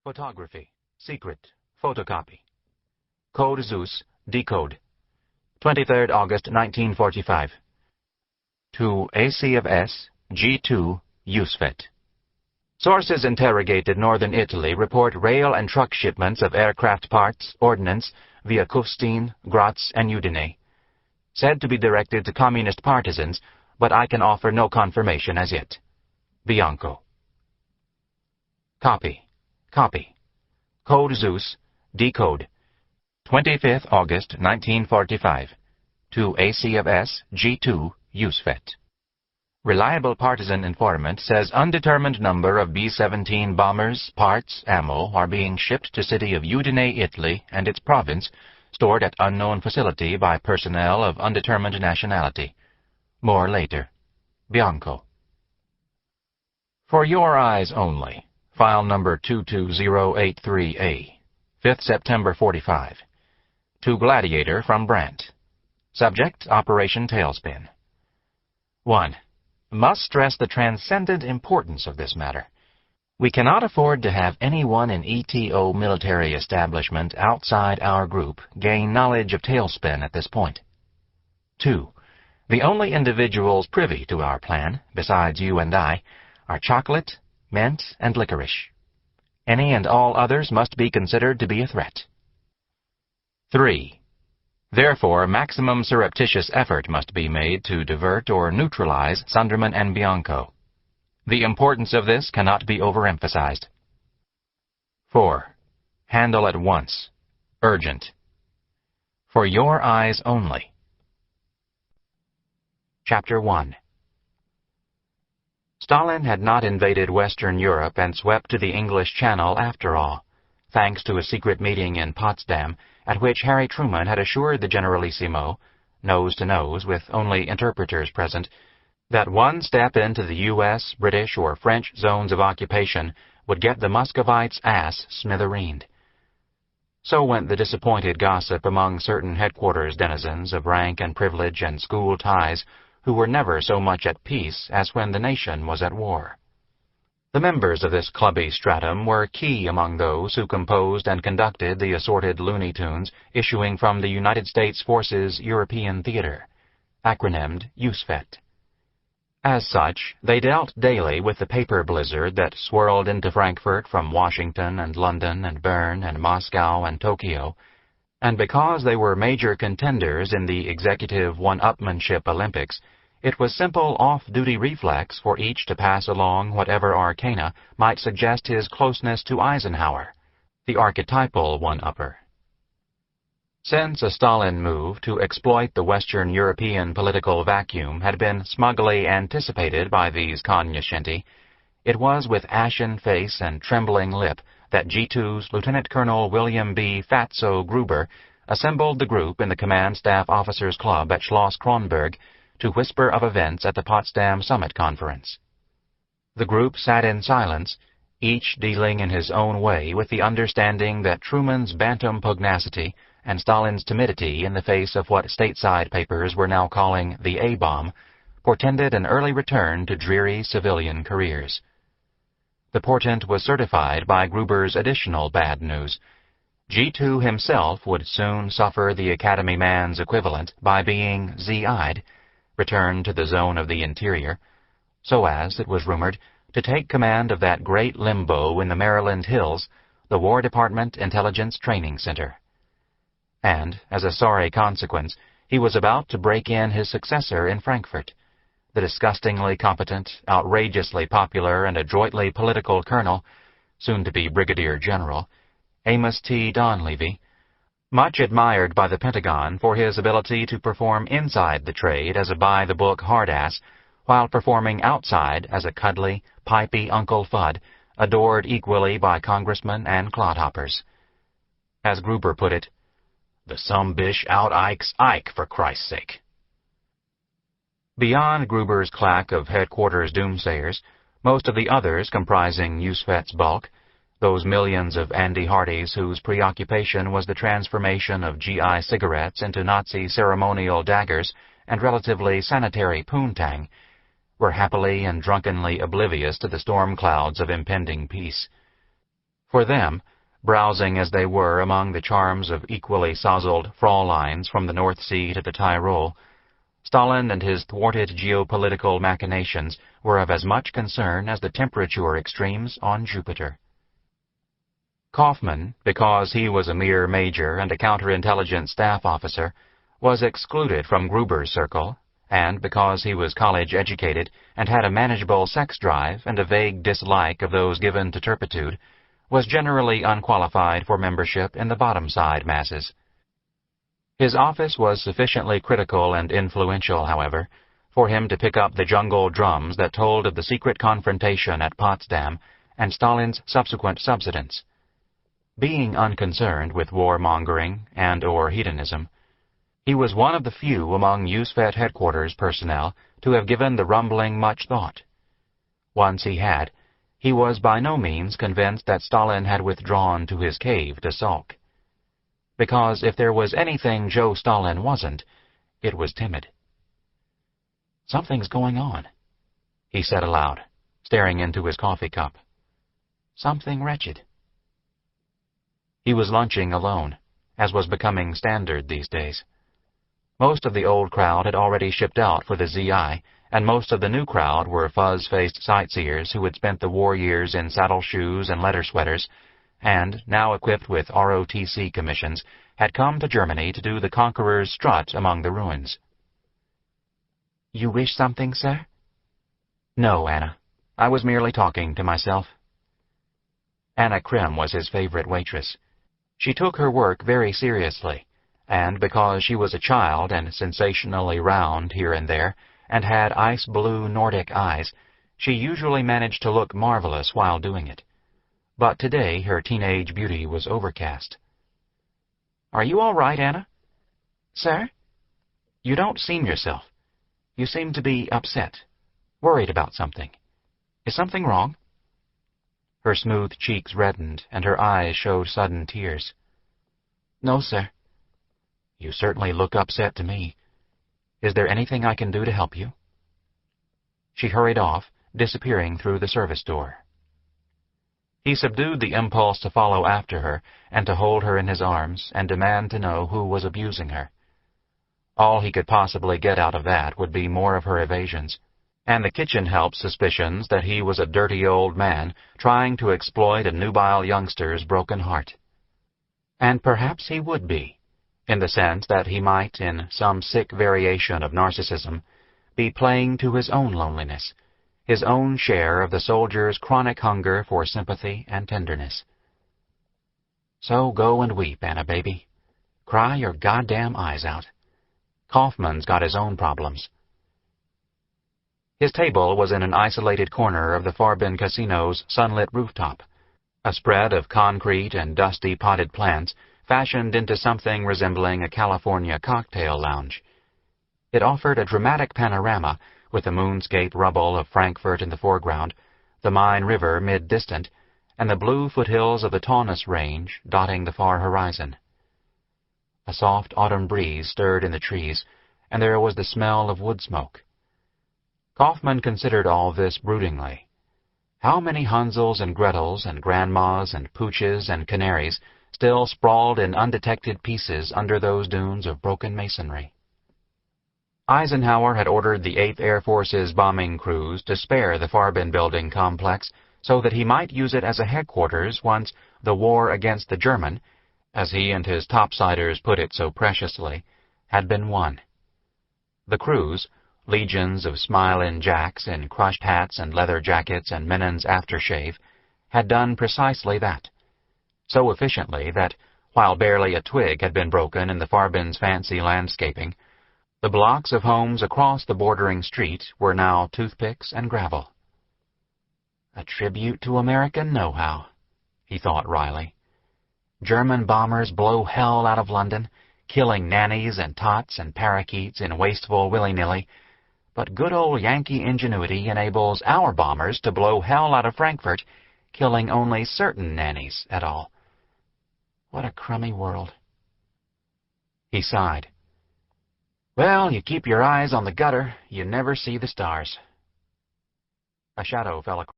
Photography. Secret. Photocopy. Code Zeus. Decode. 23rd August 1945. To AC of S. G2. USFET. Sources interrogated northern Italy report rail and truck shipments of aircraft parts, ordnance, via Kufstein, Graz, and Udine. Said to be directed to communist partisans, but I can offer no confirmation as yet. Bianco. Copy. Copy. Code Zeus. Decode. 25th August 1945. To AC of S. G2. USFET. Reliable partisan informant says undetermined number of B-17 bombers, parts, ammo are being shipped to city of Udine, Italy, and its province, stored at unknown facility by personnel of undetermined nationality. More later. Bianco. For your eyes only. File number 22083A. 5th September 45. To Gladiator from Brandt. Subject, Operation Tailspin. 1. Must stress the transcendent importance of this matter. We cannot afford to have anyone in ETO military establishment outside our group gain knowledge of Tailspin at this point. 2. The only individuals privy to our plan, besides you and I, are chocolate, mint, and licorice. Any and all others must be considered to be a threat. 3. Therefore, maximum surreptitious effort must be made to divert or neutralize Sunderman and Bianco. The importance of this cannot be overemphasized. 4. Handle at once. Urgent. For your eyes only. Chapter 1. Stalin had not invaded Western Europe and swept to the English Channel after all, thanks to a secret meeting in Potsdam, at which Harry Truman had assured the Generalissimo, nose to nose with only interpreters present, that one step into the U.S., British, or French zones of occupation would get the Muscovites' ass smithereened. So went the disappointed gossip among certain headquarters denizens of rank and privilege and school ties who were never so much at peace as when the nation was at war. The members of this clubby stratum were key among those who composed and conducted the assorted Looney Tunes issuing from the United States Forces European Theater, acronymed USFET. As such, they dealt daily with the paper blizzard that swirled into Frankfurt from Washington and London and Bern and Moscow and Tokyo, and because they were major contenders in the executive one-upmanship Olympics, it was simple off-duty reflex for each to pass along whatever arcana might suggest his closeness to Eisenhower, the archetypal one-upper. Since a Stalin move to exploit the Western European political vacuum had been smugly anticipated by these cognoscenti, it was with ashen face and trembling lip that G2's Lieutenant Colonel William B. Fatso Gruber assembled the group in the Command Staff Officers Club at Schloss Kronberg to whisper of events at the Potsdam Summit Conference. The group sat in silence, each dealing in his own way with the understanding that Truman's bantam pugnacity and Stalin's timidity in the face of what stateside papers were now calling the A-bomb portended an early return to dreary civilian careers. The portent was certified by Gruber's additional bad news. G2 himself would soon suffer the Academy man's equivalent by being Z-eyed, returned to the zone of the interior, so as, it was rumored, to take command of that great limbo in the Maryland hills, the War Department Intelligence Training Center. And, as a sorry consequence, he was about to break in his successor in Frankfurt, the disgustingly competent, outrageously popular, and adroitly political colonel, soon to be brigadier general, Amos T. Donlevy, much admired by the Pentagon for his ability to perform inside the trade as a by-the-book hard-ass, while performing outside as a cuddly, pipey Uncle Fudd, adored equally by congressmen and clodhoppers. As Gruber put it, "The some-bish out-Ikes Ike, for Christ's sake." Beyond Gruber's claque of headquarters doomsayers, most of the others comprising USFET's bulk, those millions of Andy Hardys whose preoccupation was the transformation of GI cigarettes into Nazi ceremonial daggers and relatively sanitary poontang, were happily and drunkenly oblivious to the storm clouds of impending peace. For them, browsing as they were among the charms of equally sozzled Fräuleins from the North Sea to the Tyrol, Stalin and his thwarted geopolitical machinations were of as much concern as the temperature extremes on Jupiter. Kaufmann, because he was a mere major and a counterintelligence staff officer, was excluded from Gruber's circle, and because he was college-educated and had a manageable sex drive and a vague dislike of those given to turpitude, was generally unqualified for membership in the bottom-side masses. His office was sufficiently critical and influential, however, for him to pick up the jungle drums that told of the secret confrontation at Potsdam and Stalin's subsequent subsidence. Being unconcerned with warmongering and/or hedonism, he was one of the few among USFET headquarters personnel to have given the rumbling much thought. Once he was by no means convinced that Stalin had withdrawn to his cave to sulk. Because if there was anything Joe Stalin wasn't, it was timid. "Something's going on," he said aloud, staring into his coffee cup. "Something wretched." He was lunching alone, as was becoming standard these days. Most of the old crowd had already shipped out for the ZI, and most of the new crowd were fuzz-faced sightseers who had spent the war years in saddle shoes and leather sweaters, and, now equipped with ROTC commissions, had come to Germany to do the conqueror's strut among the ruins. "You wish something, sir?" "No, Anna. I was merely talking to myself." Anna Krim was his favorite waitress. She took her work very seriously, and because she was a child and sensationally round here and there, and had ice-blue Nordic eyes, she usually managed to look marvelous while doing it. But today her teenage beauty was overcast. "Are you all right, Anna?" "Sir?" "You don't seem yourself. You seem to be upset, worried about something. Is something wrong?" Her smooth cheeks reddened, and her eyes showed sudden tears. "No, sir." "You certainly look upset to me. Is there anything I can do to help you?" She hurried off, disappearing through the service door. He subdued the impulse to follow after her and to hold her in his arms and demand to know who was abusing her. All he could possibly get out of that would be more of her evasions, and the kitchen help's suspicions that he was a dirty old man trying to exploit a nubile youngster's broken heart. And perhaps he would be, in the sense that he might, in some sick variation of narcissism, be playing to his own loneliness, his own share of the soldier's chronic hunger for sympathy and tenderness. So go and weep, Anna, baby. Cry your goddamn eyes out. Kaufmann's got his own problems. His table was in an isolated corner of the Farbin Casino's sunlit rooftop, a spread of concrete and dusty potted plants fashioned into something resembling a California cocktail lounge. It offered a dramatic panorama, with the moonscape rubble of Frankfurt in the foreground, the Main River mid-distant, and the blue foothills of the Taunus Range dotting the far horizon. A soft autumn breeze stirred in the trees, and there was the smell of wood smoke. Kaufmann considered all this broodingly. How many Hansels and Gretels and grandmas and pooches and canaries still sprawled in undetected pieces under those dunes of broken masonry? Eisenhower had ordered the 8th Air Force's bombing crews to spare the Farbin building complex so that he might use it as a headquarters once the war against the German, as he and his topsiders put it so preciously, had been won. The crews, legions of smile-in jacks in crushed hats and leather jackets and Menon's aftershave, had done precisely that, so efficiently that, while barely a twig had been broken in the Farbin's fancy landscaping, the blocks of homes across the bordering street were now toothpicks and gravel. A tribute to American know-how, he thought wryly. German bombers blow hell out of London, killing nannies and tots and parakeets in wasteful willy-nilly, but good old Yankee ingenuity enables our bombers to blow hell out of Frankfurt, killing only certain nannies at all. What a crummy world. He sighed. Well, you keep your eyes on the gutter, you never see the stars. A shadow fell across